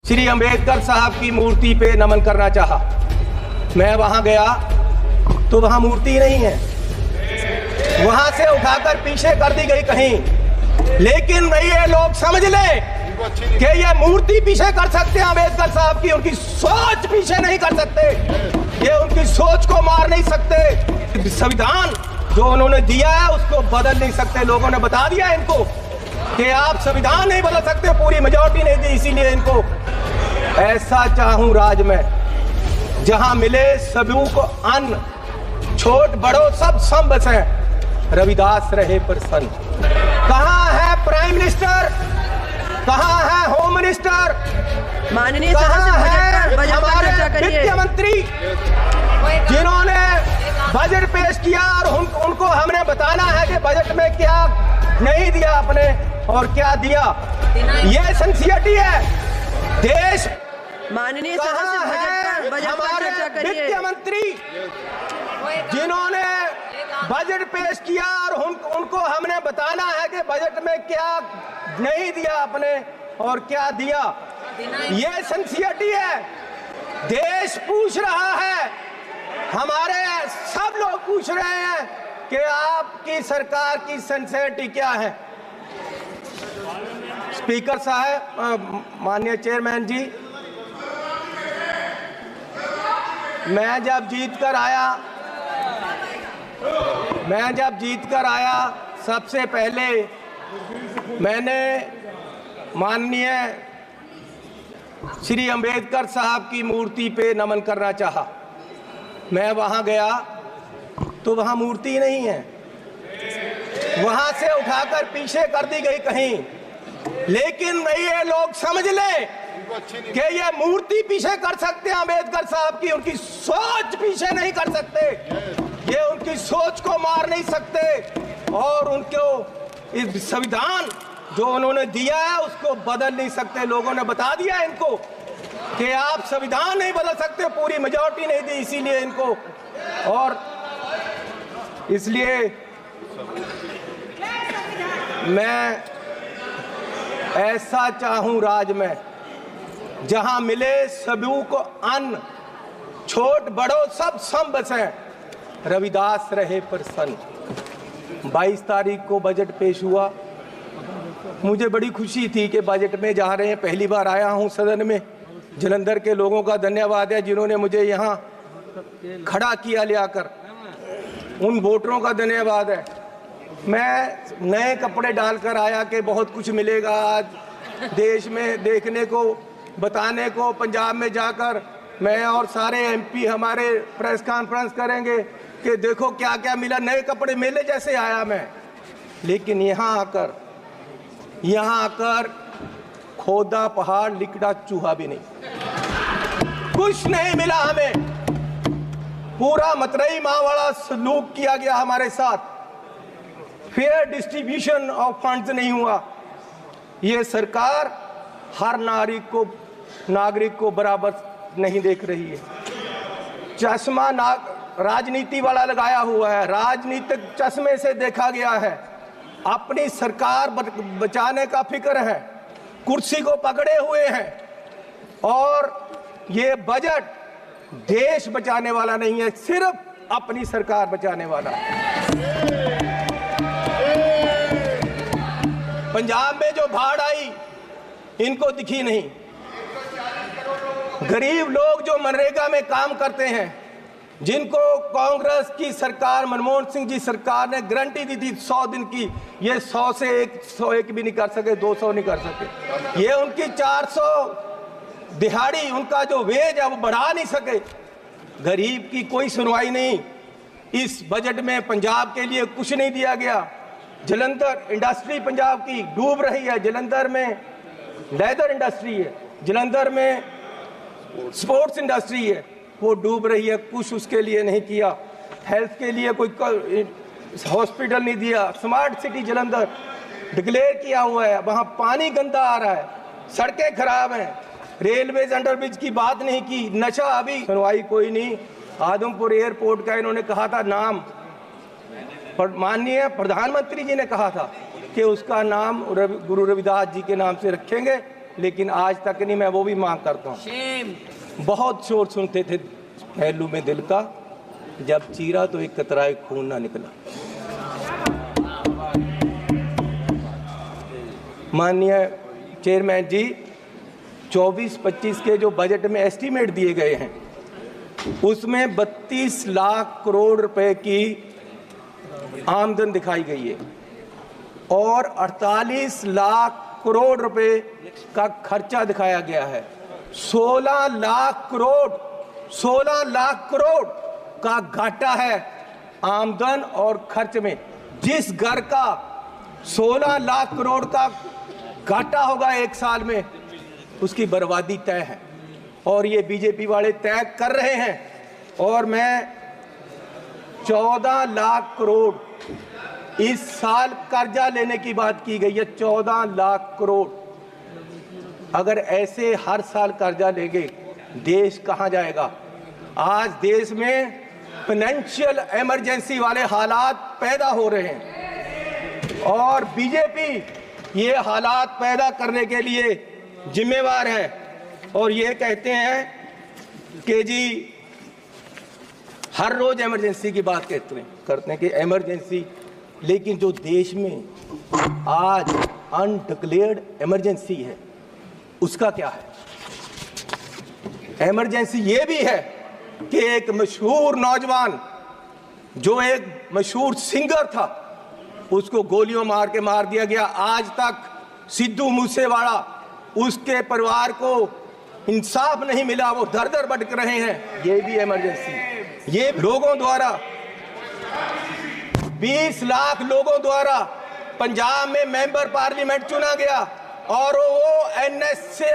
श्री अंबेडकर साहब की मूर्ति पे नमन करना चाहा। मैं वहां गया तो वहां मूर्ति नहीं है, वहां से उठाकर पीछे कर दी गई कहीं। लेकिन ये लोग समझ ले कि ये मूर्ति पीछे कर सकते हैं अंबेडकर साहब की, उनकी सोच पीछे नहीं कर सकते, ये उनकी सोच को मार नहीं सकते। संविधान जो उन्होंने दिया है उसको बदल नहीं सकते। लोगों ने बता दिया इनको कि आप संविधान नहीं बदल सकते, पूरी मेजॉरिटी नहीं दी, इसीलिए इनको ऐसा चाहूं राज में जहां मिले सभी को अन्न, छोट बड़ो सब सम बसे, रविदास रहे प्रसन्न। कहां है प्राइम मिनिस्टर, कहां है होम मिनिस्टर, माननीय कहां है हमारे वित्त मंत्री जिन्होंने बजट पेश किया और उनको हमने बताना है कि बजट में क्या नहीं दिया आपने और क्या दिया। ये सिंसियरिटी है। देश माननीय कहां है हमारे वित्त मंत्री जिन्होंने बजट पेश किया और उनको हमने बताना है कि बजट में क्या नहीं दिया आपने और क्या दिया। ये सिंसियरिटी है। देश पूछ रहा है, हमारे सब लोग पूछ रहे हैं कि आपकी सरकार की सिंसियरिटी क्या है। स्पीकर साहब, माननीय चेयरमैन जी, मैं जब जीत कर आया सबसे पहले मैंने माननीय श्री अंबेडकर साहब की मूर्ति पे नमन करना चाहा। मैं वहां गया तो वहां मूर्ति नहीं है, वहां से उठाकर पीछे कर दी गई कहीं। लेकिन ये लोग समझ ले कि ये मूर्ति पीछे कर सकते हैं अंबेडकर साहब की, उनकी सोच पीछे नहीं कर सकते, ये उनकी सोच को मार नहीं सकते और उनको इस संविधान जो उन्होंने दिया है उसको बदल नहीं सकते। लोगों ने बता दिया इनको कि आप संविधान नहीं बदल सकते, पूरी मेजॉरिटी नहीं दी, इसीलिए इनको और इसलिए मैं ऐसा चाहूं राज में जहां मिले सभी को अन्न, छोट बड़ो सब सम बसे, रविदास रहे प्रसन्न। 22 तारीख को बजट पेश हुआ। मुझे बड़ी खुशी थी कि बजट में जा रहे हैं। पहली बार आया हूं सदन में। जलंधर के लोगों का धन्यवाद है जिन्होंने मुझे यहाँ खड़ा किया ले आकर, उन वोटरों का धन्यवाद है। मैं नए कपड़े डालकर आया कि बहुत कुछ मिलेगा आज देश में देखने को, बताने को। पंजाब में जाकर मैं और सारे एमपी हमारे प्रेस कॉन्फ्रेंस करेंगे कि देखो क्या क्या मिला, नए कपड़े मेले जैसे आया मैं। लेकिन यहाँ आकर खोदा पहाड़, लिकड़ा चूहा भी नहीं, कुछ नहीं मिला हमें। पूरा मतरई माँ वाला सलूक किया गया हमारे साथ, फेयर डिस्ट्रीब्यूशन ऑफ फंड्स नहीं हुआ। ये सरकार हर नागरिक को बराबर नहीं देख रही है। चश्मा राजनीति वाला लगाया हुआ है, राजनीतिक चश्मे से देखा गया है। अपनी सरकार बचाने का फिक्र है, कुर्सी को पकड़े हुए हैं और ये बजट देश बचाने वाला नहीं है, सिर्फ अपनी सरकार बचाने वाला है। पंजाब में जो बाढ़ आई इनको दिखी नहीं। गरीब लोग जो मनरेगा में काम करते हैं, जिनको कांग्रेस की सरकार, मनमोहन सिंह जी सरकार ने गारंटी दी थी 100 दिन की, ये 100 से 101 भी नहीं कर सके, 200 नहीं कर सके। ये उनकी 400 दिहाड़ी, उनका जो वेज है वो बढ़ा नहीं सके। गरीब की कोई सुनवाई नहीं। इस बजट में पंजाब के लिए कुछ नहीं दिया गया। जलंधर इंडस्ट्री पंजाब की डूब रही है। जलंधर में लेदर इंडस्ट्री है, जलंधर में स्पोर्ट्स इंडस्ट्री है, वो डूब रही है। कुछ उसके लिए नहीं किया। हेल्थ के लिए कोई हॉस्पिटल नहीं दिया। स्मार्ट सिटी जलंधर डिक्लेयर किया हुआ है, वहाँ पानी गंदा आ रहा है, सड़कें खराब हैं, रेलवेज अंडरब्रिज की बात नहीं की। नशा अभी सुनवाई कोई नहीं। आदमपुर एयरपोर्ट का इन्होंने कहा था नाम, माननीय प्रधानमंत्री जी ने कहा था कि उसका नाम गुरु रविदास जी के नाम से रखेंगे लेकिन आज तक नहीं। मैं वो भी मांग करता हूँ। बहुत शोर सुनते थे पहलू में दिल का, जब चीरा तो एक कतराए खून ना निकला। माननीय चेयरमैन जी, 24-25 के जो बजट में एस्टीमेट दिए गए हैं उसमें 32 लाख करोड़ रुपए की आमदन दिखाई गई है और 48 लाख करोड़ रुपए का खर्चा दिखाया गया है। 16 लाख करोड़ का घाटा है आमदन और खर्च में। जिस घर का 16 लाख करोड़ का घाटा होगा एक साल में, उसकी बर्बादी तय है और ये बीजेपी वाले तय कर रहे हैं। और मैं 14 लाख करोड़ इस साल कर्जा लेने की बात की गई है, 14 लाख करोड़। अगर ऐसे हर साल कर्जा लेंगे देश कहां जाएगा? आज देश में फाइनेंशियल इमरजेंसी वाले हालात पैदा हो रहे हैं और बीजेपी ये हालात पैदा करने के लिए जिम्मेवार है। और ये कहते हैं कि जी हर रोज इमरजेंसी की बात करते हैं कि इमरजेंसी, लेकिन जो देश में आज अनडिक्लेयर्ड इमरजेंसी है उसका क्या है? इमरजेंसी ये भी है कि एक मशहूर नौजवान जो एक मशहूर सिंगर था उसको गोलियों मार के मार दिया गया। आज तक सिद्धू मूसेवाला, उसके परिवार को इंसाफ नहीं मिला, वो दर दर भटक रहे हैं। ये भी इमरजेंसी। ये लोगों द्वारा 20 लाख लोगों द्वारा पंजाब में मेंबर पार्लियामेंट चुना गया और वो एनएस से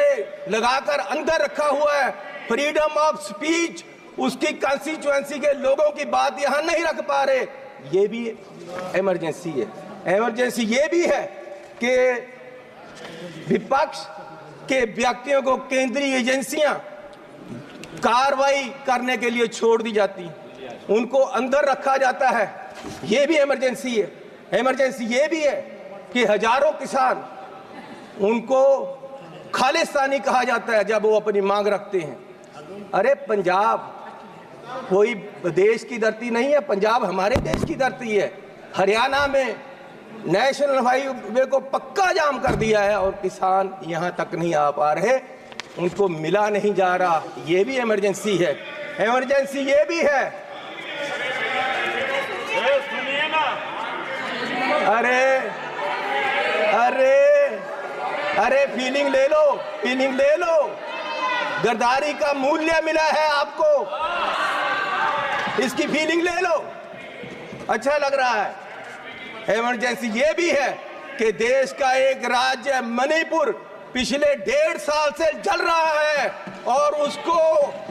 लगाकर अंदर रखा हुआ है। फ्रीडम ऑफ स्पीच, उसकी कंस्टिट्यूएंसी के लोगों की बात यहां नहीं रख पा रहे। ये भी इमरजेंसी है। इमरजेंसी ये भी है कि विपक्ष के व्यक्तियों को केंद्रीय एजेंसियां कार्रवाई करने के लिए छोड़ दी जाती, उनको अंदर रखा जाता है। ये भी इमरजेंसी है। इमरजेंसी ये भी है कि हजारों किसान, उनको खालिस्तानी कहा जाता है जब वो अपनी मांग रखते हैं। अरे पंजाब कोई देश की धरती नहीं है, पंजाब हमारे देश की धरती है। हरियाणा में नेशनल हाईवे को पक्का जाम कर दिया है और किसान यहाँ तक नहीं आ पा रहे, उनको मिला नहीं जा रहा। ये भी इमरजेंसी है। इमरजेंसी ये भी है। अरे अरे अरे फीलिंग ले लो, फीलिंग ले लो। गद्दारी का मूल्य मिला है आपको, इसकी फीलिंग ले लो। अच्छा लग रहा है। इमरजेंसी ये भी है कि देश का एक राज्य मणिपुर पिछले 1.5 साल से जल रहा है और उसको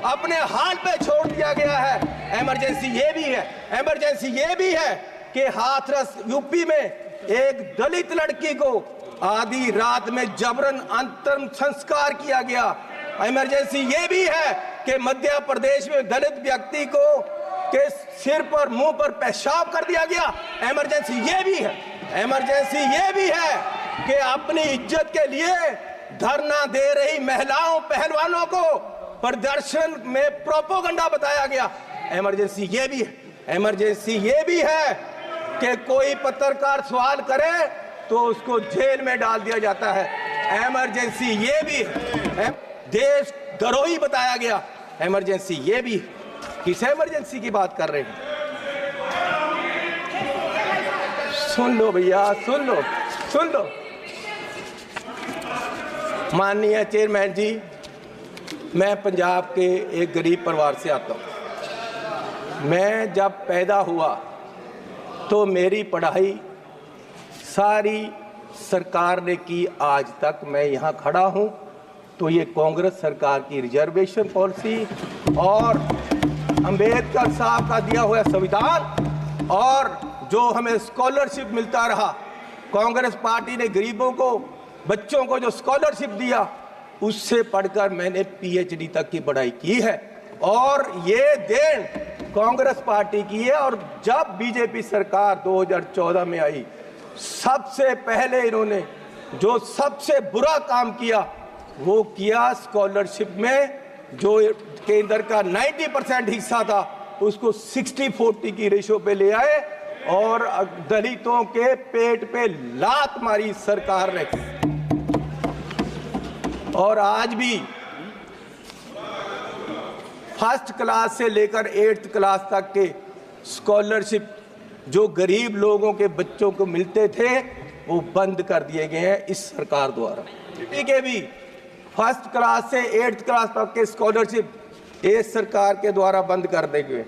अपने हाल पे छोड़ दिया गया है। इमरजेंसी ये भी है। इमरजेंसी ये भी है कि हाथरस यूपी में एक दलित लड़की को आधी रात में जबरन अंतिम संस्कार किया गया। इमरजेंसी ये भी है कि मध्य प्रदेश में दलित व्यक्ति को के सिर पर, मुंह पर पेशाब कर दिया गया। इमरजेंसी ये भी है। इमरजेंसी ये भी है कि अपनी इज्जत के लिए धरना दे रही महिलाओं, पहलवानों को प्रदर्शन में प्रोपोगंडा बताया गया। इमरजेंसी ये भी है। इमरजेंसी ये भी है कि कोई पत्रकार सवाल करे तो उसको जेल में डाल दिया जाता है। इमरजेंसी ये भी है। देश द्रोही बताया गया। इमरजेंसी ये भी। किस इमरजेंसी की बात कर रहे हैं? सुन लो भैया, सुन लो, सुन लो। माननीय चेयरमैन जी, मैं पंजाब के एक गरीब परिवार से आता हूँ। मैं जब पैदा हुआ तो मेरी पढ़ाई सारी सरकार ने की। आज तक मैं यहाँ खड़ा हूँ तो ये कांग्रेस सरकार की रिजर्वेशन पॉलिसी और अंबेडकर साहब का दिया हुआ संविधान और जो हमें स्कॉलरशिप मिलता रहा, कांग्रेस पार्टी ने गरीबों को, बच्चों को जो स्कॉलरशिप दिया, उससे पढ़कर मैंने पीएचडी तक की पढ़ाई की है और ये देन कांग्रेस पार्टी की है। और जब बीजेपी सरकार 2014 में आई, सबसे पहले इन्होंने जो सबसे बुरा काम किया वो किया स्कॉलरशिप में जो केंद्र का 90% हिस्सा था उसको 60-40 की रेशो पे ले आए और दलितों के पेट पे लात मारी सरकार ने। और आज भी फर्स्ट क्लास से लेकर 8th क्लास तक के स्कॉलरशिप जो गरीब लोगों के बच्चों को मिलते थे वो बंद कर दिए गए हैं इस सरकार द्वारा। ठीक है, भी फर्स्ट क्लास से 8th क्लास तक के स्कॉलरशिप इस सरकार के द्वारा बंद कर दिए गए।